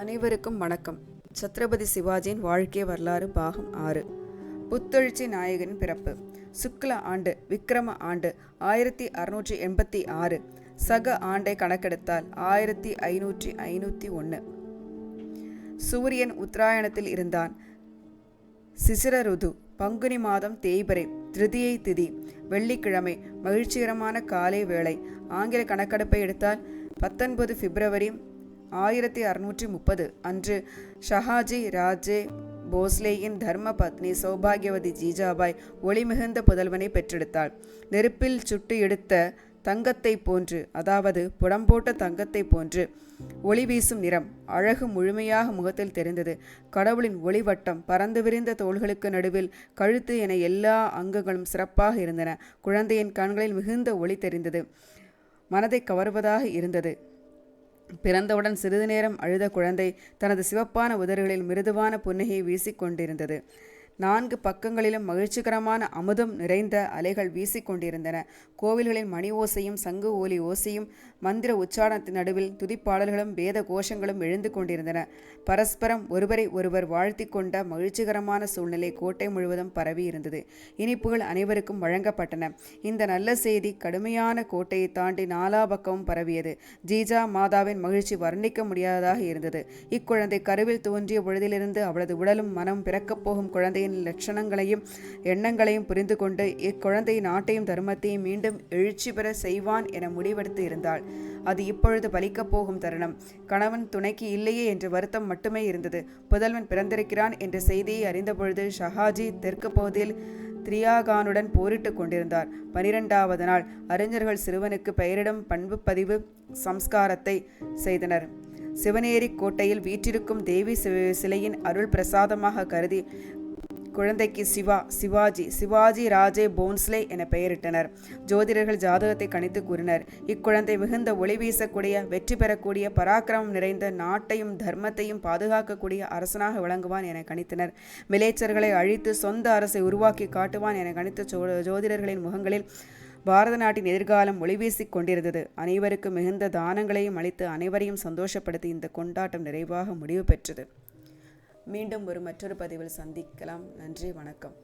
அனைவருக்கும் வணக்கம். சத்ரபதி சிவாஜியின் வாழ்க்கை வரலாறு பாகம் 6. புத்தெழுச்சி நாயகனின் பிறப்பு. சுக்ல ஆண்டு விக்ரம ஆண்டு 1686. சக ஆண்டை கணக்கெடுத்தால் 1551. சூரியன் உத்தராயணத்தில் இருந்தான். சிசிர ருது. பங்குனி மாதம் தேய்பிறை. திருதியை திதி. வெள்ளிக்கிழமை. மகிழ்ச்சிகரமான காலை வேளை. ஆங்கில கணக்கெடுப்பை எடுத்தால் 19 பிப்ரவரி 1630 அன்று ஷஹாஜி ராஜே போஸ்லேயின் தர்ம பத்னி சௌபாகியவதி ஜீஜாபாய் ஒளிமிகுந்த புதல்வனை பெற்றெடுத்தாள். நெருப்பில் சுட்டு எடுத்த தங்கத்தை போன்று, அதாவது புடம்போட்ட தங்கத்தை போன்று ஒளி வீசும் நிறம், அழகு முழுமையாக முகத்தில் தெரிந்தது. கடவுளின் ஒளிவட்டம், பறந்து விரிந்த தோள்களுக்கு நடுவில் கழுத்து என எல்லா அங்கங்களும் சிறப்பாக இருந்தன. குழந்தையின் கண்களில் மிகுந்த ஒளி தெரிந்தது. மனதை கவர்வதாக இருந்தது. பிறந்தவுடன் சிறிது நேரம் அழுத குழந்தை தனது சிவப்பான உதடுகளில் மிருதுவான புன்னகையை வீசிக்கொண்டிருந்தது. 4 பக்கங்களிலும் மகிழ்ச்சிகரமான அமுதம் நிறைந்த அலைகள் வீசிக்கொண்டிருந்தன. கோவில்களின் மணி ஓசையும் சங்கு ஒலி ஓசையும் மந்திர உச்சாரணத்தின் நடுவில் துதிப்பாடல்களும் வேத கோஷங்களும் எழுந்து கொண்டிருந்தன. பரஸ்பரம் ஒருவரை ஒருவர் வாழ்த்தி கொண்ட மகிழ்ச்சிகரமான சூழ்நிலை கோட்டை முழுவதும் பரவி இருந்தது. இனிப்புகள் அனைவருக்கும் வழங்கப்பட்டன. இந்த நல்ல செய்தி கடுமையான கோட்டையை தாண்டி 4 பக்கமும் பரவியது. ஜீஜா மாதாவின் மகிழ்ச்சி வர்ணிக்க முடியாததாக இருந்தது. இக்குழந்தை கருவில் தோன்றிய பொழுதிலிருந்து அவளது உடலும் மனம் பிறக்கப் போகும் குழந்தையின் லட்சணங்களையும் எண்ணங்களையும் புரிந்து கொண்டு இக்குழந்தை நாட்டையும் தர்மத்தையும் மீண்டும் எழுச்சி பெற செய்வான் என முடிவெடுத்து இருந்தாள். அது இப்பொழுது பலிக்கப் போகும் தருணம். கணவன் துணைக்கு இல்லையே என்ற வருத்தம் மட்டுமே இருந்தது. புதல்வன் பிறந்திருக்கிறான் என்ற செய்தியை அறிந்தபொழுது ஷஹாஜி தெற்கு பகுதியில் திரியாகானுடன் போரிட்டு கொண்டிருந்தார். 12வது நாள் அறிஞர்கள் சிறுவனுக்கு பெயரிடும் பண்பு பதிவு சம்ஸ்காரத்தை செய்தனர். சிவனேரி கோட்டையில் வீற்றிருக்கும் தேவி சிலையின் அருள் பிரசாதமாக கருதி குழந்தைக்கு சிவாஜி ராஜே போன்ஸ்லே என பெயரிட்டனர். ஜோதிடர்கள் ஜாதகத்தை கணித்து கூறினர். இக்குழந்தை மிகுந்த ஒளி வீசக்கூடிய, வெற்றி பெறக்கூடிய, பராக்கிரமம் நிறைந்த, நாட்டையும் தர்மத்தையும் பாதுகாக்கக்கூடிய அரசனாக விளங்குவான் என கணித்தனர். மிலேச்சர்களை அழித்து சொந்த அரசை உருவாக்கி காட்டுவான் என கணித்த ஜோதிடர்களின் முகங்களில் பாரத நாட்டின் எதிர்காலம் ஒளிவீசிக் கொண்டிருந்தது. அனைவருக்கும் மிகுந்த தானங்களையும் அளித்து அனைவரையும் சந்தோஷப்படுத்தி இந்த கொண்டாட்டம் நிறைவாக முடிவு பெற்றது. மீண்டும் மற்றொரு பதிவில் சந்திக்கலாம். நன்றி, வணக்கம்.